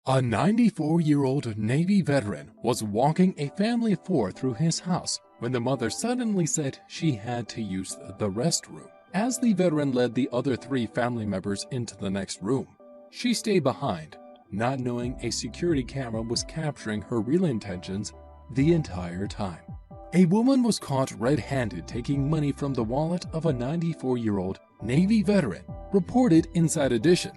A 94-year-old Navy veteran was walking a family of four through his house when the mother suddenly said she had to use the restroom. As the veteran led the other three family members into the next room, she stayed behind, not knowing a security camera was capturing her real intentions the entire time. A woman was caught red-handed taking money from the wallet of a 94-year-old Navy veteran, reported Inside Edition.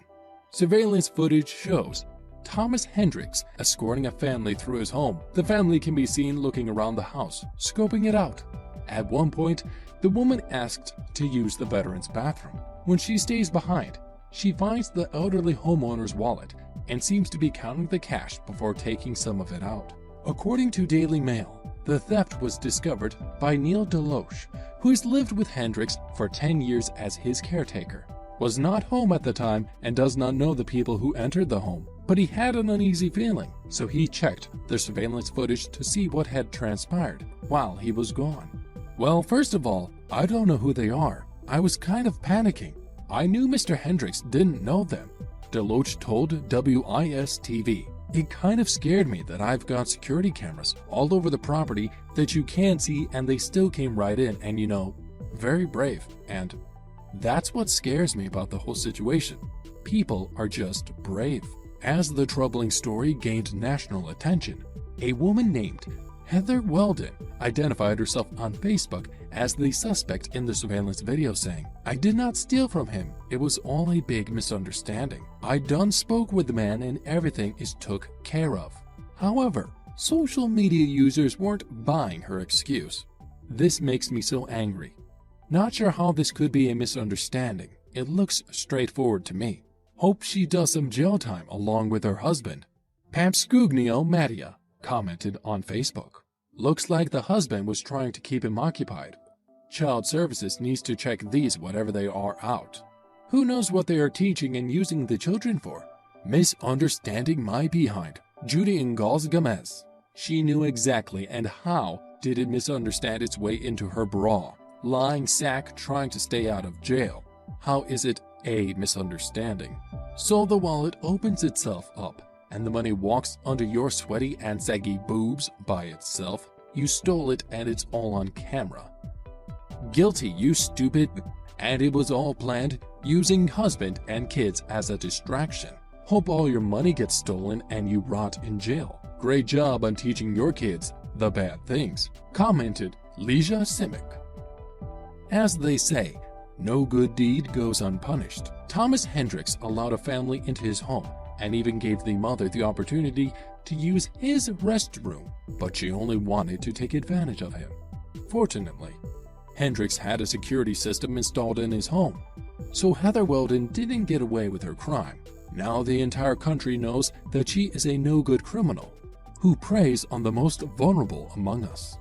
Surveillance footage shows Thomas Hendricks escorting a family through his home. The family can be seen looking around the house, scoping it out. At one point, the woman asked to use the veteran's bathroom. When she stays behind, she finds the elderly homeowner's wallet and seems to be counting the cash before taking some of it out. According to Daily Mail, the theft was discovered by Neil Deloche, who has lived with Hendricks for 10 years as his caretaker, was not home at the time and does not know the people who entered the home, but he had an uneasy feeling, so he checked the surveillance footage to see what had transpired while he was gone. Well, first of all, I don't know who they are. I was kind of panicking. I knew Mr. Hendricks didn't know them, Deloche told WIS-TV. It kind of scared me that I've got security cameras all over the property that you can't see and they still came right in and very brave. And that's what scares me about the whole situation. People are just brave. As the troubling story gained national attention, a woman named Heather Weldon identified herself on Facebook as the suspect in the surveillance video, saying, "I did not steal from him. It was all a big misunderstanding. I done spoke with the man and everything is took care of." However, social media users weren't buying her excuse. "This makes me so angry. Not sure how this could be a misunderstanding. It looks straightforward to me. Hope she does some jail time along with her husband." Papscugnio Mattia commented on Facebook. "Looks like the husband was trying to keep him occupied. Child Services needs to check these whatever they are out. Who knows what they are teaching and using the children for? Misunderstanding my behind." Judy Ingalls Gomez. She knew exactly, and how did it misunderstand its way into her bra? Lying sack trying to stay out of jail. How is it a misunderstanding? So the wallet opens itself up and the money walks under your sweaty and saggy boobs by itself. You stole it and it's all on camera. Guilty, you stupid. And it was all planned, using husband and kids as a distraction. Hope all your money gets stolen and you rot in jail. Great job on teaching your kids the bad things, commented Leisha Simic. As they say, no good deed goes unpunished. Thomas Hendricks allowed a family into his home and even gave the mother the opportunity to use his restroom, but she only wanted to take advantage of him. Fortunately, Hendricks had a security system installed in his home, so Heather Weldon didn't get away with her crime. Now the entire country knows that she is a no-good criminal who preys on the most vulnerable among us.